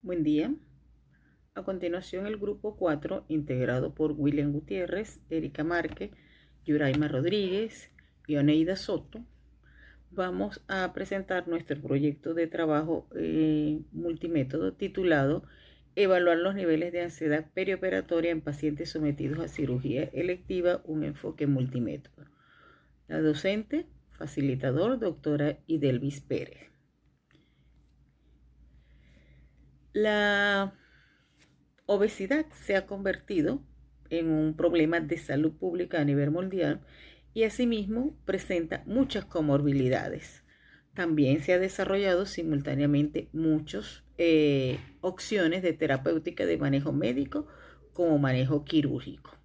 Buen día. A continuación, el grupo 4, integrado por William Gutiérrez, Erika Márquez, Yuraima Rodríguez y Oneida Soto, vamos a presentar nuestro proyecto de trabajo multimétodo titulado Evaluar los niveles de ansiedad perioperatoria en pacientes sometidos a cirugía electiva, un enfoque multimétodo. La docente, facilitador, doctora Idelvis Pérez. La obesidad se ha convertido en un problema de salud pública a nivel mundial y asimismo presenta muchas comorbilidades. También se ha desarrollado simultáneamente muchas opciones de terapéutica de manejo médico como manejo quirúrgico.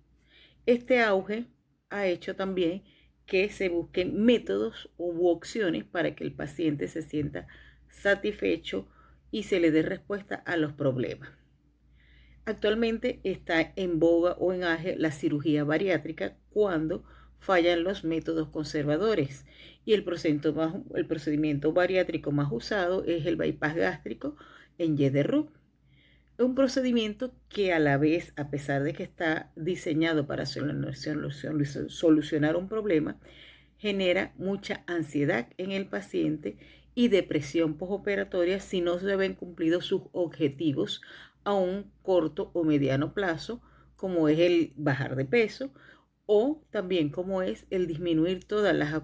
Este auge ha hecho también que se busquen métodos u opciones para que el paciente se sienta satisfecho y se le dé respuesta a los problemas. Actualmente está en boga o en auge la cirugía bariátrica cuando fallan los métodos conservadores y el procedimiento bariátrico más usado es el bypass gástrico en Y de Roux. Es un procedimiento que a la vez, a pesar de que está diseñado para solucionar un problema, genera mucha ansiedad en el paciente y depresión postoperatoria si no se ven cumplidos sus objetivos a un corto o mediano plazo, como es el bajar de peso o también como es el disminuir todas las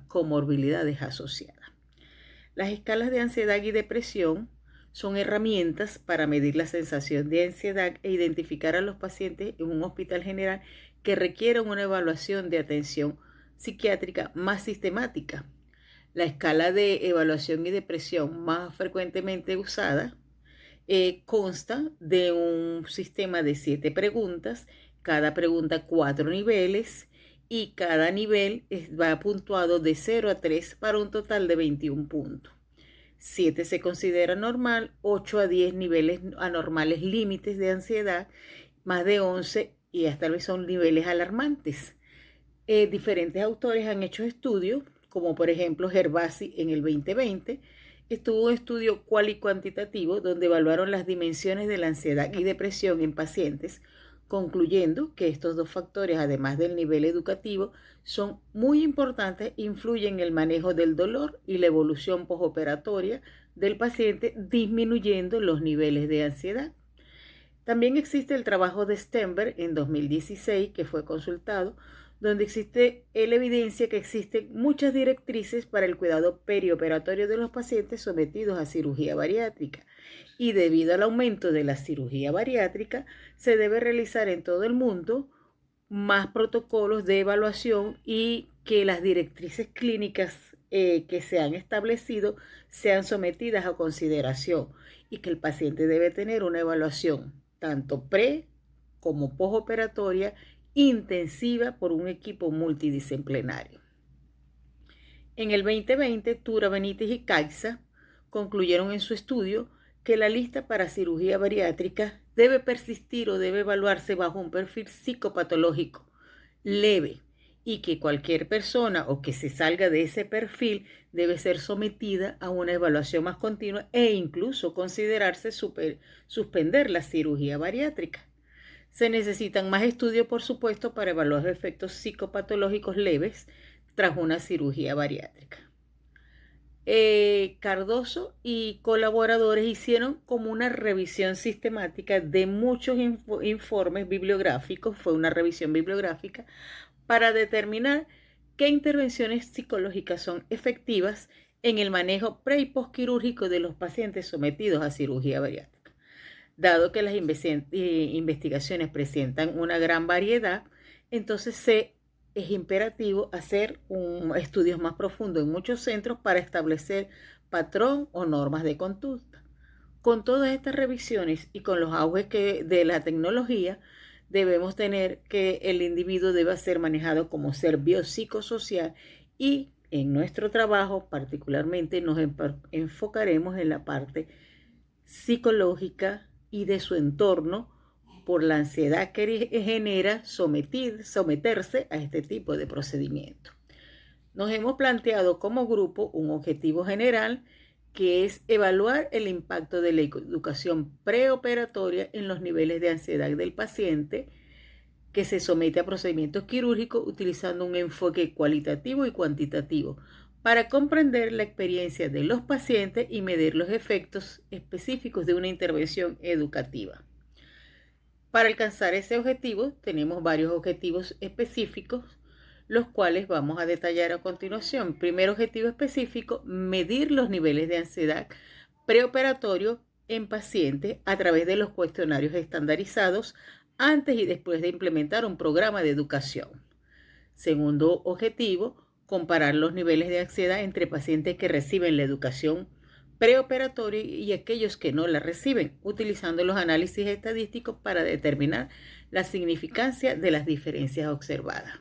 comorbilidades asociadas. Las escalas de ansiedad y depresión son herramientas para medir la sensación de ansiedad e identificar a los pacientes en un hospital general que requieran una evaluación de atención psiquiátrica más sistemática. La escala de evaluación y depresión más frecuentemente usada consta de un sistema de 7 preguntas, cada pregunta 4 niveles y cada nivel va puntuado de 0 a 3 para un total de 21 puntos. 7 se considera normal, 8 a 10 niveles anormales límites de ansiedad, más de 11 y hasta vez son niveles alarmantes. Diferentes autores han hecho estudios, como por ejemplo Gervasi en el 2020, estuvo un estudio cual y cuantitativo donde evaluaron las dimensiones de la ansiedad y depresión en pacientes, concluyendo que estos dos factores, además del nivel educativo, son muy importantes, influyen en el manejo del dolor y la evolución postoperatoria del paciente, disminuyendo los niveles de ansiedad. También existe el trabajo de Stenberg en 2016, que fue consultado, donde existe la evidencia que existen muchas directrices para el cuidado perioperatorio de los pacientes sometidos a cirugía bariátrica. Y debido al aumento de la cirugía bariátrica, se debe realizar en todo el mundo más protocolos de evaluación y que las directrices clínicas que se han establecido sean sometidas a consideración y que el paciente debe tener una evaluación tanto pre como postoperatoria intensiva por un equipo multidisciplinario. En el 2020, Tura, Benítez y Caixa concluyeron en su estudio que la lista para cirugía bariátrica debe persistir o debe evaluarse bajo un perfil psicopatológico leve y que cualquier persona o que se salga de ese perfil debe ser sometida a una evaluación más continua e incluso considerarse suspender la cirugía bariátrica. Se necesitan más estudios, por supuesto, para evaluar efectos psicopatológicos leves tras una cirugía bariátrica. Cardoso y colaboradores hicieron como una revisión sistemática de muchos informes bibliográficos, fue una revisión bibliográfica, para determinar qué intervenciones psicológicas son efectivas en el manejo pre y postquirúrgico de los pacientes sometidos a cirugía bariátrica. Dado que las investigaciones presentan una gran variedad, entonces es imperativo hacer estudios más profundos en muchos centros para establecer patrón o normas de conducta. Con todas estas revisiones y con los auges de la tecnología, debemos tener que el individuo debe ser manejado como ser biopsicosocial y en nuestro trabajo particularmente nos enfocaremos en la parte psicológica y de su entorno por la ansiedad que genera someterse a este tipo de procedimiento. Nos hemos planteado como grupo un objetivo general que es evaluar el impacto de la educación preoperatoria en los niveles de ansiedad del paciente que se somete a procedimientos quirúrgicos utilizando un enfoque cualitativo y cuantitativo para comprender la experiencia de los pacientes y medir los efectos específicos de una intervención educativa. Para alcanzar ese objetivo, tenemos varios objetivos específicos, los cuales vamos a detallar a continuación. Primer objetivo específico, medir los niveles de ansiedad preoperatorio en pacientes a través de los cuestionarios estandarizados antes y después de implementar un programa de educación. Segundo objetivo, comparar los niveles de ansiedad entre pacientes que reciben la educación preoperatoria y aquellos que no la reciben, utilizando los análisis estadísticos para determinar la significancia de las diferencias observadas.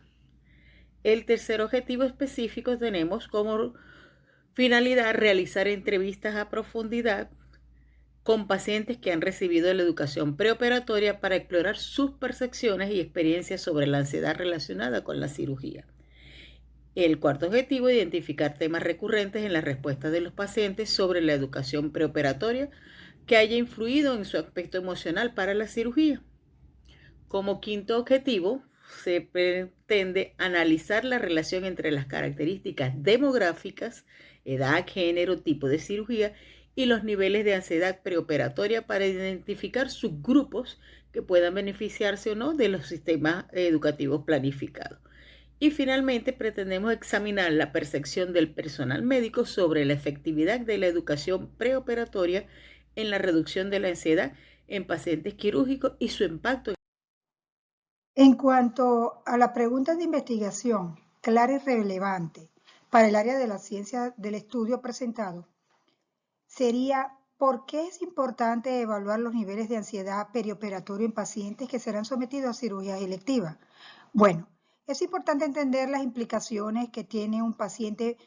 El tercer objetivo específico tenemos como finalidad realizar entrevistas a profundidad con pacientes que han recibido la educación preoperatoria para explorar sus percepciones y experiencias sobre la ansiedad relacionada con la cirugía. El cuarto objetivo, identificar temas recurrentes en las respuestas de los pacientes sobre la educación preoperatoria que haya influido en su aspecto emocional para la cirugía. Como quinto objetivo, se pretende analizar la relación entre las características demográficas, edad, género, tipo de cirugía y los niveles de ansiedad preoperatoria para identificar subgrupos que puedan beneficiarse o no de los sistemas educativos planificados. Y finalmente pretendemos examinar la percepción del personal médico sobre la efectividad de la educación preoperatoria en la reducción de la ansiedad en pacientes quirúrgicos y su impacto. En cuanto a la pregunta de investigación clara y relevante para el área de la ciencia del estudio presentado, sería ¿por qué es importante evaluar los niveles de ansiedad perioperatorio en pacientes que serán sometidos a cirugías electivas? Bueno, es importante entender las implicaciones que tiene un paciente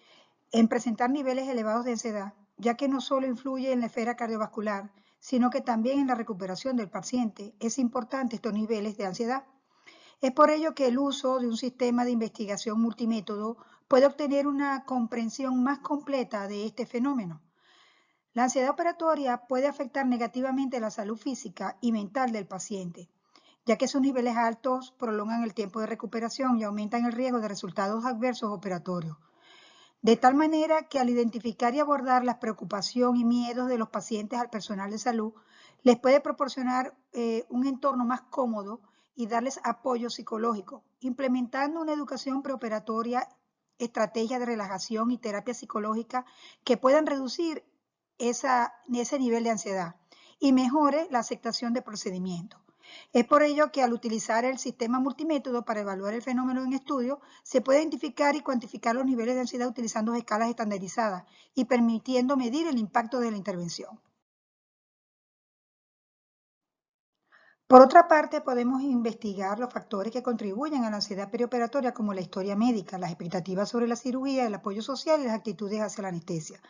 en presentar niveles elevados de ansiedad, ya que no solo influye en la esfera cardiovascular, sino que también en la recuperación del paciente. Es importante estos niveles de ansiedad. Es por ello que el uso de un sistema de investigación multimétodo puede obtener una comprensión más completa de este fenómeno. La ansiedad operatoria puede afectar negativamente la salud física y mental del paciente, ya que sus niveles altos prolongan el tiempo de recuperación y aumentan el riesgo de resultados adversos operatorios. De tal manera que al identificar y abordar la preocupación y miedos de los pacientes al personal de salud, les puede proporcionar un entorno más cómodo y darles apoyo psicológico, implementando una educación preoperatoria, estrategias de relajación y terapia psicológica que puedan reducir ese nivel de ansiedad y mejore la aceptación de procedimientos. Es por ello que al utilizar el sistema multimétodo para evaluar el fenómeno en estudio, se puede identificar y cuantificar los niveles de ansiedad utilizando escalas estandarizadas y permitiendo medir el impacto de la intervención. Por otra parte, podemos investigar los factores que contribuyen a la ansiedad perioperatoria como la historia médica, las expectativas sobre la cirugía, el apoyo social y las actitudes hacia la anestesia.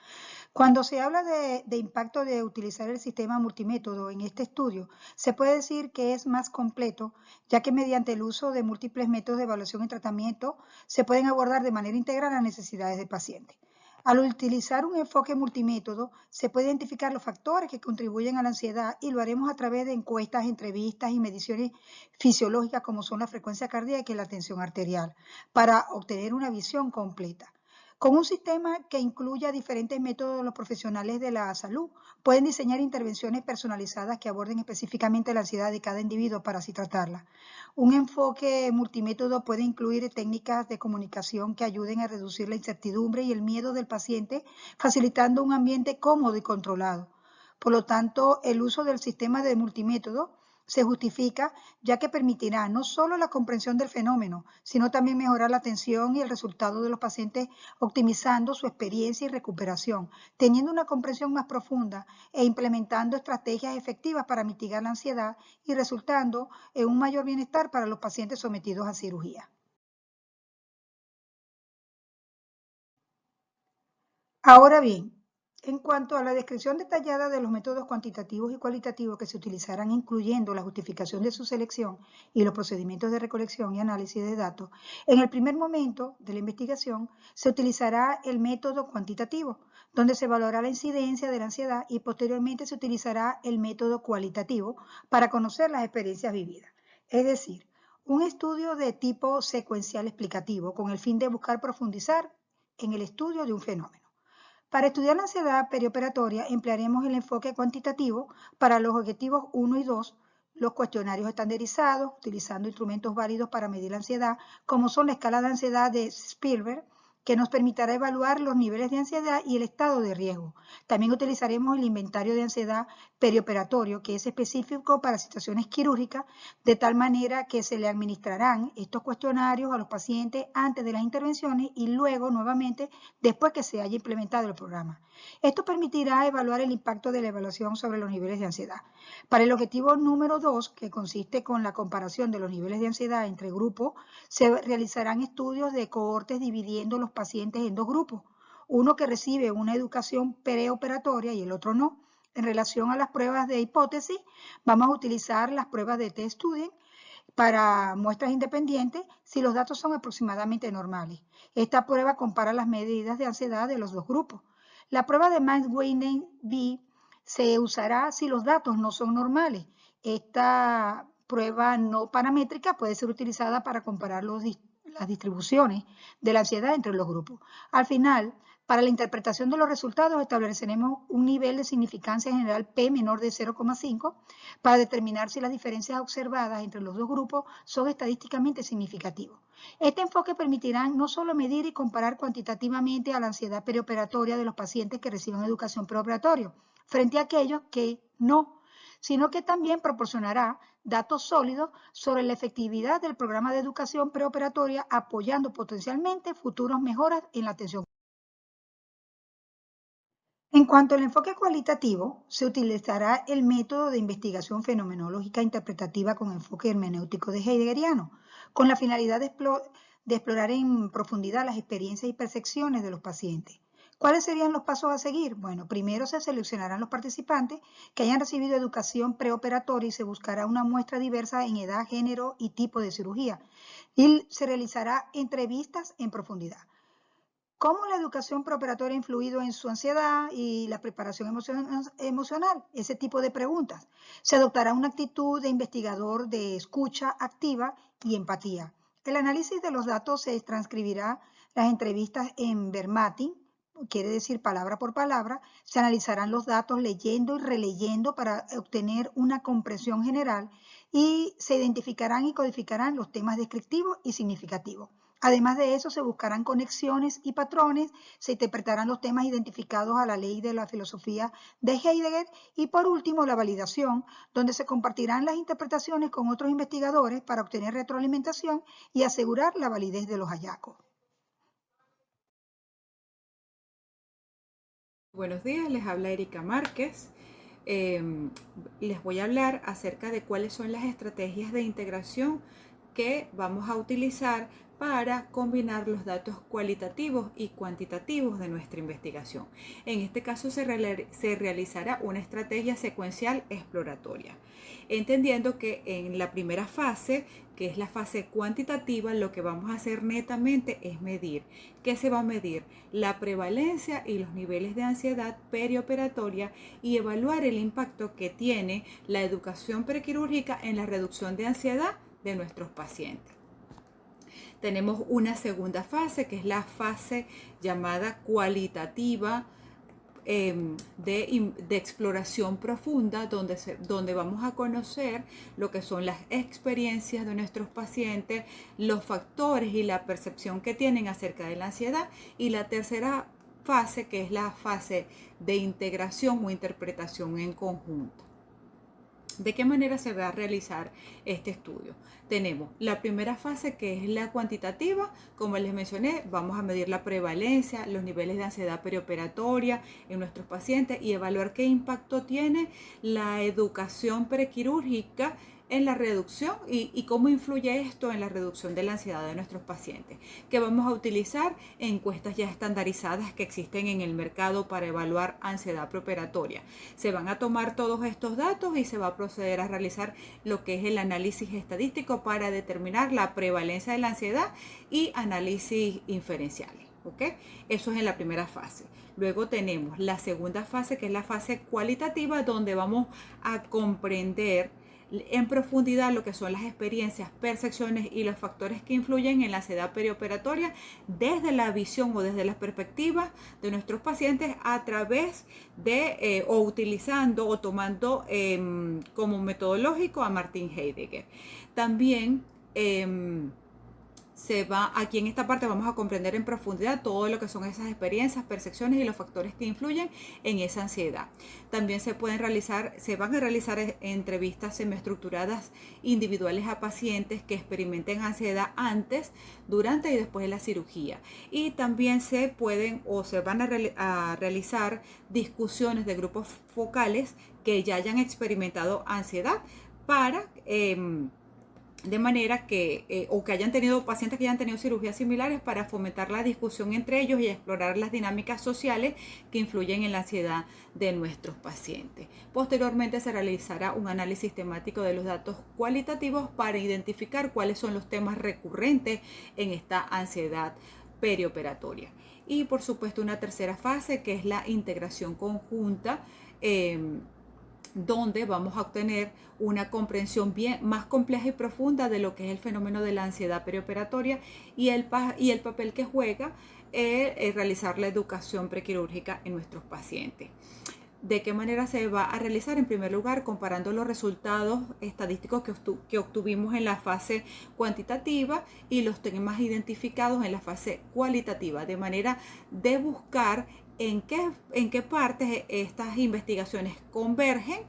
Cuando se habla de impacto de utilizar el sistema multimétodo en este estudio, se puede decir que es más completo, ya que mediante el uso de múltiples métodos de evaluación y tratamiento se pueden abordar de manera integral las necesidades del paciente. Al utilizar un enfoque multimétodo, se puede identificar los factores que contribuyen a la ansiedad y lo haremos a través de encuestas, entrevistas y mediciones fisiológicas como son la frecuencia cardíaca y la tensión arterial, para obtener una visión completa. Con un sistema que incluya diferentes métodos, los profesionales de la salud pueden diseñar intervenciones personalizadas que aborden específicamente la ansiedad de cada individuo para así tratarla. Un enfoque multimétodo puede incluir técnicas de comunicación que ayuden a reducir la incertidumbre y el miedo del paciente, facilitando un ambiente cómodo y controlado. Por lo tanto, el uso del sistema de multimétodo se justifica ya que permitirá no solo la comprensión del fenómeno, sino también mejorar la atención y el resultado de los pacientes, optimizando su experiencia y recuperación, teniendo una comprensión más profunda e implementando estrategias efectivas para mitigar la ansiedad y resultando en un mayor bienestar para los pacientes sometidos a cirugía. Ahora bien, en cuanto a la descripción detallada de los métodos cuantitativos y cualitativos que se utilizarán, incluyendo la justificación de su selección y los procedimientos de recolección y análisis de datos, en el primer momento de la investigación se utilizará el método cuantitativo, donde se evaluará la incidencia de la ansiedad y posteriormente se utilizará el método cualitativo para conocer las experiencias vividas. Es decir, un estudio de tipo secuencial explicativo con el fin de buscar profundizar en el estudio de un fenómeno. Para estudiar la ansiedad perioperatoria emplearemos el enfoque cuantitativo para los objetivos 1 y 2, los cuestionarios estandarizados, utilizando instrumentos válidos para medir la ansiedad, como son la escala de ansiedad de Spielberg, que nos permitirá evaluar los niveles de ansiedad y el estado de riesgo. También utilizaremos el inventario de ansiedad perioperatorio, que es específico para situaciones quirúrgicas, de tal manera que se le administrarán estos cuestionarios a los pacientes antes de las intervenciones y luego nuevamente después que se haya implementado el programa. Esto permitirá evaluar el impacto de la evaluación sobre los niveles de ansiedad. Para el objetivo número 2, que consiste con la comparación de los niveles de ansiedad entre grupos, se realizarán estudios de cohortes dividiendo los pacientes en dos grupos, uno que recibe una educación preoperatoria y el otro no. En relación a las pruebas de hipótesis, vamos a utilizar las pruebas de T-Student para muestras independientes si los datos son aproximadamente normales. Esta prueba compara las medidas de ansiedad de los dos grupos. La prueba de Mann-Whitney-B se usará si los datos no son normales. Esta prueba no paramétrica puede ser utilizada para comparar las distribuciones de la ansiedad entre los grupos. Al final, para la interpretación de los resultados estableceremos un nivel de significancia general P menor de 0,5 para determinar si las diferencias observadas entre los dos grupos son estadísticamente significativas. Este enfoque permitirá no solo medir y comparar cuantitativamente a la ansiedad perioperatoria de los pacientes que reciben educación preoperatoria frente a aquellos que no, sino que también proporcionará datos sólidos sobre la efectividad del programa de educación preoperatoria, apoyando potencialmente futuras mejoras en la atención. En cuanto al enfoque cualitativo, se utilizará el método de investigación fenomenológica interpretativa con enfoque hermenéutico de heideggeriano, con la finalidad de explorar en profundidad las experiencias y percepciones de los pacientes. ¿Cuáles serían los pasos a seguir? Bueno, primero se seleccionarán los participantes que hayan recibido educación preoperatoria y se buscará una muestra diversa en edad, género y tipo de cirugía. Y se realizará entrevistas en profundidad. ¿Cómo la educación preoperatoria ha influido en su ansiedad y la preparación emocional? Ese tipo de preguntas. Se adoptará una actitud de investigador de escucha activa y empatía. El análisis de los datos se transcribirá las entrevistas en verbatim, quiere decir palabra por palabra. Se analizarán los datos leyendo y releyendo para obtener una comprensión general y se identificarán y codificarán los temas descriptivos y significativos. Además de eso, se buscarán conexiones y patrones, se interpretarán los temas identificados a la ley de la filosofía de Heidegger y por último la validación, donde se compartirán las interpretaciones con otros investigadores para obtener retroalimentación y asegurar la validez de los hallazgos. Buenos días, les habla Erika Márquez. Les voy a hablar acerca de cuáles son las estrategias de integración que vamos a utilizar para combinar los datos cualitativos y cuantitativos de nuestra investigación. En este caso se realizará una estrategia secuencial exploratoria, entendiendo que en la primera fase, que es la fase cuantitativa, lo que vamos a hacer netamente es medir. ¿Qué se va a medir? La prevalencia y los niveles de ansiedad perioperatoria y evaluar el impacto que tiene la educación prequirúrgica en la reducción de ansiedad de nuestros pacientes. Tenemos una segunda fase, que es la fase llamada cualitativa, de exploración profunda, donde vamos a conocer lo que son las experiencias de nuestros pacientes, los factores y la percepción que tienen acerca de la ansiedad. Y la tercera fase, que es la fase de integración o interpretación en conjunto. ¿De qué manera se va a realizar este estudio? Tenemos la primera fase, que es la cuantitativa. Como les mencioné, vamos a medir la prevalencia, los niveles de ansiedad perioperatoria en nuestros pacientes y evaluar qué impacto tiene la educación prequirúrgica en la reducción y cómo influye esto en la reducción de la ansiedad de nuestros pacientes. Que vamos a utilizar encuestas ya estandarizadas que existen en el mercado para evaluar ansiedad preoperatoria. Se van a tomar todos estos datos y se va a proceder a realizar lo que es el análisis estadístico para determinar la prevalencia de la ansiedad y análisis inferenciales. ¿Okay? Eso es en la primera fase. Luego tenemos la segunda fase, que es la fase cualitativa, donde vamos a comprender en profundidad lo que son las experiencias, percepciones y los factores que influyen en la ansiedad perioperatoria desde la visión o desde las perspectivas de nuestros pacientes a través de o utilizando o tomando como metodológico a Martin Heidegger. También aquí en esta parte vamos a comprender en profundidad todo lo que son esas experiencias, percepciones y los factores que influyen en esa ansiedad. También se van a realizar entrevistas semiestructuradas individuales a pacientes que experimenten ansiedad antes, durante y después de la cirugía. Y también se van a realizar discusiones de grupos focales que ya hayan experimentado ansiedad para de manera que, o que hayan tenido pacientes que hayan tenido cirugías similares, para fomentar la discusión entre ellos y explorar las dinámicas sociales que influyen en la ansiedad de nuestros pacientes. Posteriormente se realizará un análisis temático de los datos cualitativos para identificar cuáles son los temas recurrentes en esta ansiedad perioperatoria. Y por supuesto una tercera fase, que es la integración conjunta, donde vamos a obtener una comprensión más compleja y profunda de lo que es el fenómeno de la ansiedad perioperatoria y el papel que juega realizar la educación prequirúrgica en nuestros pacientes. ¿De qué manera se va a realizar? En primer lugar, comparando los resultados estadísticos que obtuvimos en la fase cuantitativa y los temas identificados en la fase cualitativa, de manera de buscar en qué partes estas investigaciones convergen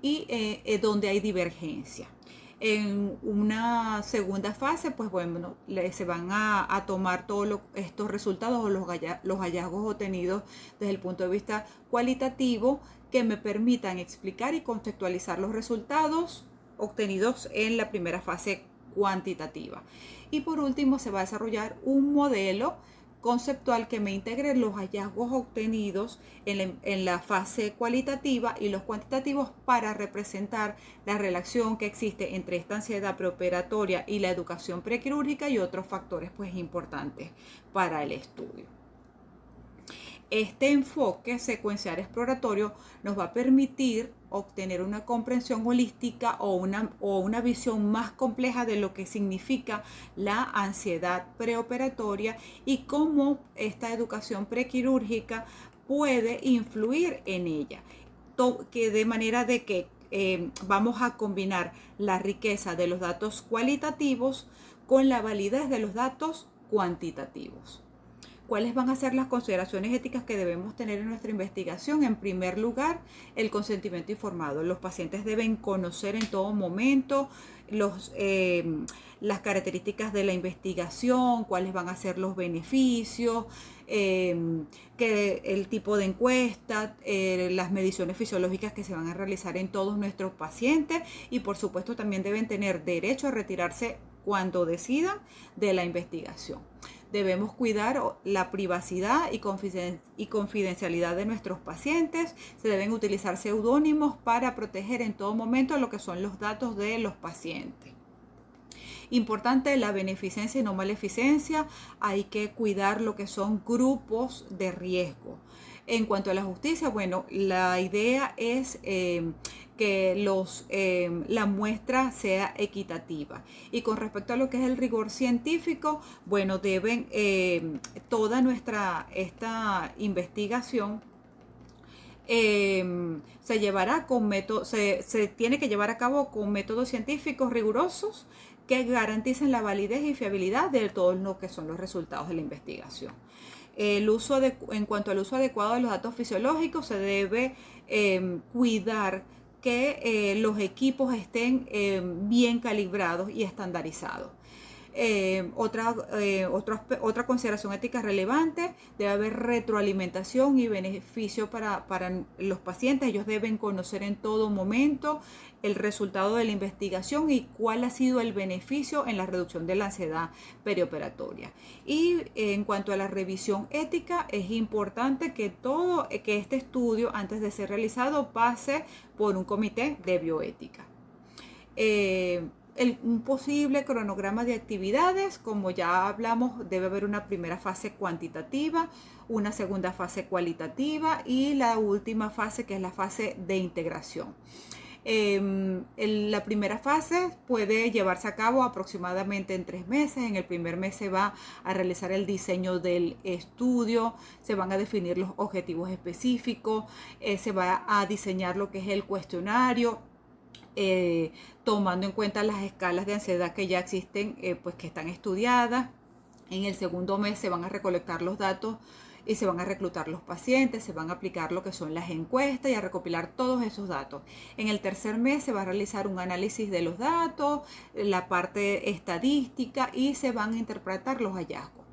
y donde hay divergencia. En una segunda fase, pues bueno, se van a tomar todos estos resultados o los hallazgos obtenidos desde el punto de vista cualitativo, que me permitan explicar y contextualizar los resultados obtenidos en la primera fase cuantitativa. Y por último, se va a desarrollar un modelo conceptual que me integre los hallazgos obtenidos en la fase cualitativa y los cuantitativos para representar la relación que existe entre esta ansiedad preoperatoria y la educación prequirúrgica y otros factores pues importantes para el estudio. Este enfoque secuencial exploratorio nos va a permitir obtener una comprensión holística o una visión más compleja de lo que significa la ansiedad preoperatoria y cómo esta educación prequirúrgica puede influir en ella, de manera de que vamos a combinar la riqueza de los datos cualitativos con la validez de los datos cuantitativos. ¿Cuáles van a ser las consideraciones éticas que debemos tener en nuestra investigación? En primer lugar, el consentimiento informado. Los pacientes deben conocer en todo momento las características de la investigación, cuáles van a ser los beneficios, el tipo de encuesta, las mediciones fisiológicas que se van a realizar en todos nuestros pacientes, y por supuesto también deben tener derecho a retirarse cuando decidan de la investigación. Debemos cuidar la privacidad y confidencialidad de nuestros pacientes. Se deben utilizar seudónimos para proteger en todo momento lo que son los datos de los pacientes. Importante la beneficencia y no maleficencia. Hay que cuidar lo que son grupos de riesgo. En cuanto a la justicia, bueno, la idea es que la muestra sea equitativa. Y con respecto a lo que es el rigor científico, bueno, toda esta investigación se tiene que llevar a cabo con métodos científicos rigurosos que garanticen la validez y fiabilidad de todo lo que son los resultados de la investigación. En cuanto al uso adecuado de los datos fisiológicos, se debe cuidar que los equipos estén bien calibrados y estandarizados. Otra consideración ética relevante: debe haber retroalimentación y beneficio para los pacientes. Ellos deben conocer en todo momento el resultado de la investigación y cuál ha sido el beneficio en la reducción de la ansiedad perioperatoria. Y en cuanto a la revisión ética, es importante que este estudio, antes de ser realizado, pase por un comité de bioética. un posible cronograma de actividades. Como ya hablamos, debe haber una primera fase cuantitativa, una segunda fase cualitativa y la última fase, que es la fase de integración. La primera fase puede llevarse a cabo aproximadamente en 3 meses. En el primer mes se va a realizar el diseño del estudio, se van a definir los objetivos específicos, se va a diseñar lo que es el cuestionario, tomando en cuenta las escalas de ansiedad que ya existen, pues que están estudiadas. En el segundo mes se van a recolectar los datos y se van a reclutar los pacientes, se van a aplicar lo que son las encuestas y a recopilar todos esos datos. En el tercer mes se va a realizar un análisis de los datos, la parte estadística y se van a interpretar los hallazgos.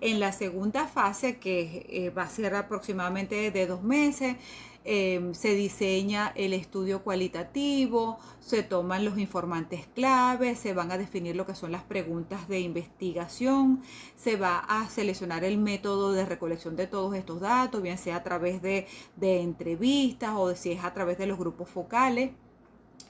En la segunda fase, que va a ser aproximadamente de 2 meses, se diseña el estudio cualitativo, se toman los informantes clave, se van a definir lo que son las preguntas de investigación, se va a seleccionar el método de recolección de todos estos datos, bien sea a través de entrevistas o si es a través de los grupos focales.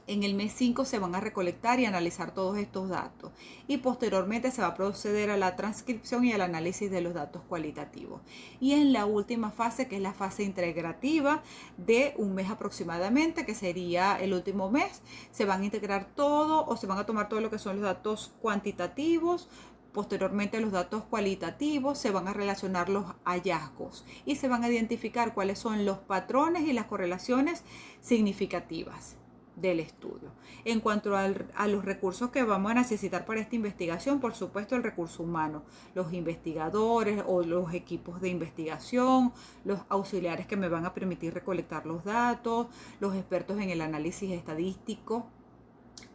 En el mes 5 se van a recolectar y analizar todos estos datos y posteriormente se va a proceder a la transcripción y al análisis de los datos cualitativos. Y en la última fase, que es la fase integrativa, de 1 mes aproximadamente, que sería el último mes, se van a integrar todo o se van a tomar todo lo que son los datos cuantitativos. Posteriormente los datos cualitativos, se van a relacionar los hallazgos y se van a identificar cuáles son los patrones y las correlaciones significativas del estudio. En cuanto a los recursos que vamos a necesitar para esta investigación, por supuesto el recurso humano, los investigadores o los equipos de investigación, los auxiliares que me van a permitir recolectar los datos, los expertos en el análisis estadístico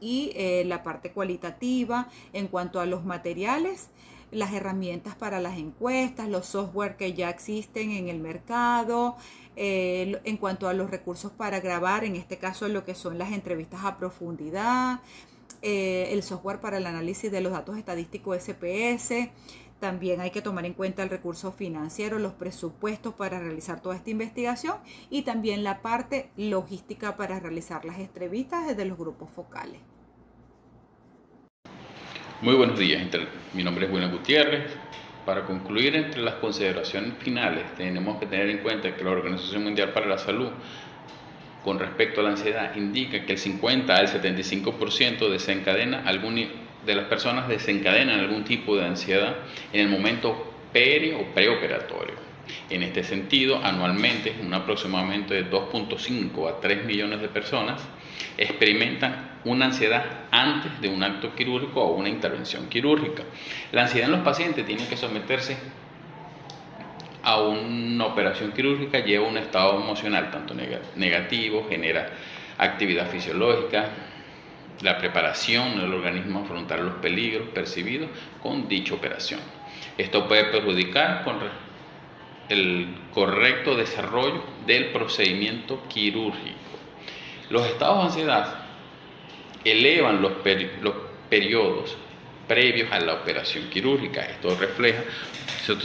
y la parte cualitativa. En cuanto a los materiales, las herramientas para las encuestas, los software que ya existen en el mercado. En cuanto a los recursos para grabar, en este caso lo que son las entrevistas a profundidad, el software para el análisis de los datos estadísticos SPS. También hay que tomar en cuenta el recurso financiero, los presupuestos para realizar toda esta investigación y también la parte logística para realizar las entrevistas desde los grupos focales. Muy buenos días, mi nombre es William Gutiérrez. Para concluir, entre las consideraciones finales, tenemos que tener en cuenta que la Organización Mundial para la Salud, con respecto a la ansiedad, indica que el 50 al 75% de las personas desencadenan algún tipo de ansiedad en el momento perio o preoperatorio. En este sentido, anualmente, un aproximadamente de 2.5 a 3 millones de personas experimentan una ansiedad antes de un acto quirúrgico o una intervención quirúrgica. La ansiedad en los pacientes tiene que someterse a una operación quirúrgica, lleva un estado emocional tanto negativo, genera actividad fisiológica, la preparación del organismo a afrontar los peligros percibidos con dicha operación. Esto puede perjudicar con el correcto desarrollo del procedimiento quirúrgico. Los estados de ansiedad elevan los periodos previos a la operación quirúrgica. Esto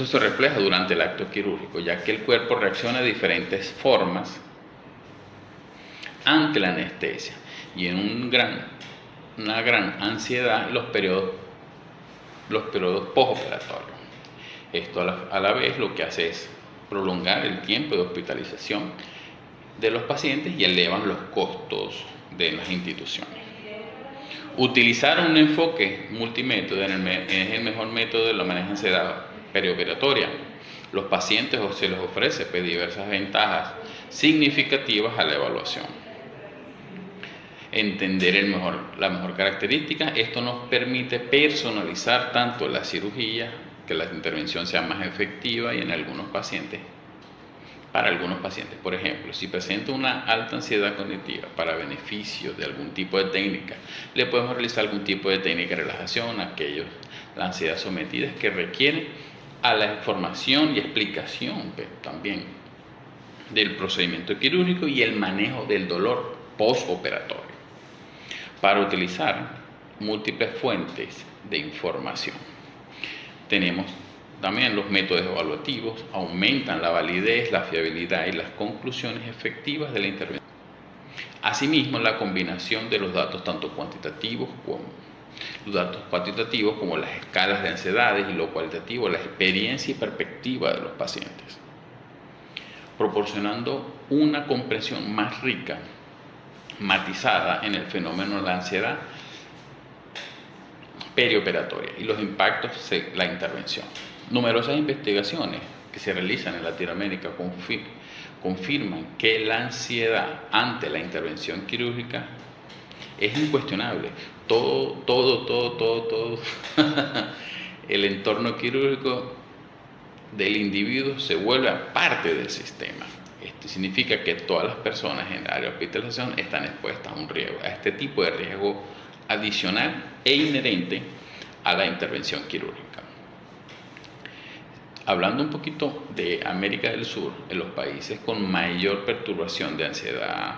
se refleja durante el acto quirúrgico, ya que el cuerpo reacciona de diferentes formas ante la anestesia y en una gran ansiedad los periodos postoperatorios. Esto a la vez lo que hace es prolongar el tiempo de hospitalización de los pacientes y elevan los costos de las instituciones. Utilizar un enfoque multimétodo es el mejor método de la manejo de ansiedad perioperatoria. Los pacientes se les ofrece diversas ventajas significativas a la evaluación. Entender la mejor característica, esto nos permite personalizar tanto la cirugía, que la intervención sea más efectiva y para algunos pacientes, por ejemplo, si presenta una alta ansiedad cognitiva para beneficio de algún tipo de técnica, le podemos realizar algún tipo de técnica de relajación a la ansiedad sometida que requiere a la información y explicación también del procedimiento quirúrgico y el manejo del dolor postoperatorio, para utilizar múltiples fuentes de información. Tenemos también los métodos evaluativos, aumentan la validez, la fiabilidad y las conclusiones efectivas de la intervención. Asimismo, la combinación de los datos tanto cuantitativos como Los datos cuantitativos como las escalas de ansiedades y lo cualitativo, la experiencia y perspectiva de los pacientes, proporcionando una comprensión más rica, matizada en el fenómeno de la ansiedad perioperatoria y los impactos de la intervención. Numerosas investigaciones que se realizan en Latinoamérica confirman que la ansiedad ante la intervención quirúrgica es incuestionable. Todo el entorno quirúrgico del individuo se vuelve parte del sistema. Esto significa que todas las personas en el área de hospitalización están expuestas a un riesgo, a este tipo de riesgo adicional e inherente a la intervención quirúrgica. Hablando un poquito de América del Sur, en los países con mayor perturbación de ansiedad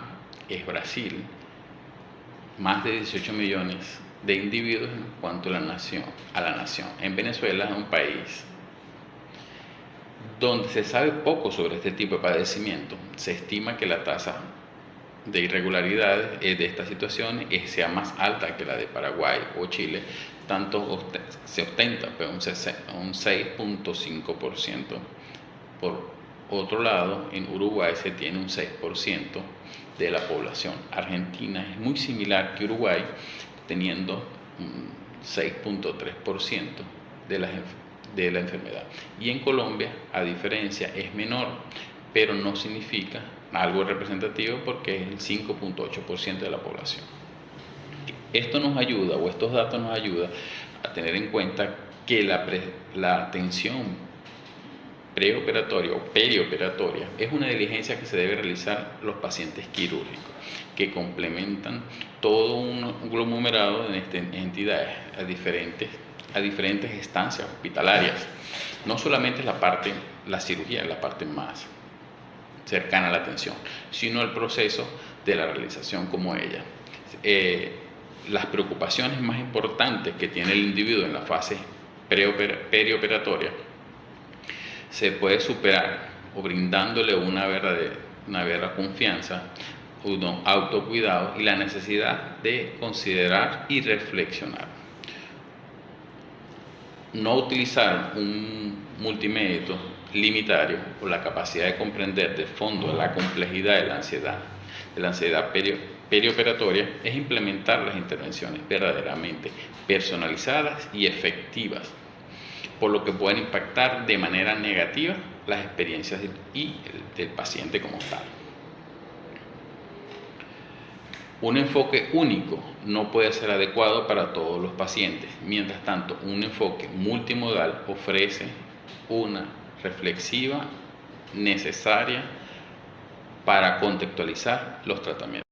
es Brasil, más de 18 millones de individuos en cuanto a la nación. En Venezuela es un país donde se sabe poco sobre este tipo de padecimiento. Se estima que la tasa de irregularidades de estas situaciones sea más alta que la de Paraguay o Chile, se ostenta un 6.5%. Por otro lado, en Uruguay se tiene un 6% de la población. Argentina es muy similar que Uruguay, teniendo un 6.3% de la enfermedad. Y en Colombia, a diferencia, es menor, pero no significa algo representativo porque es el 5.8% de la población. Esto nos ayuda, o estos datos nos ayudan a tener en cuenta que la atención preoperatoria o perioperatoria es una diligencia que se debe realizar los pacientes quirúrgicos, que complementan todo un aglomerado de entidades a diferentes estancias hospitalarias. No solamente la cirugía es la parte más cercana a la atención, sino el proceso de la realización como ella. Las preocupaciones más importantes que tiene el individuo en la fase perioperatoria se puede superar o brindándole una verdadera confianza, un autocuidado y la necesidad de considerar y reflexionar. No utilizar un multimétodo limitario o la capacidad de comprender de fondo la complejidad de la ansiedad perioperatoria es implementar las intervenciones verdaderamente personalizadas y efectivas, por lo que pueden impactar de manera negativa las experiencias del paciente como tal. Un enfoque único no puede ser adecuado para todos los pacientes. Mientras tanto, un enfoque multimodal ofrece una reflexiva necesaria para contextualizar los tratamientos.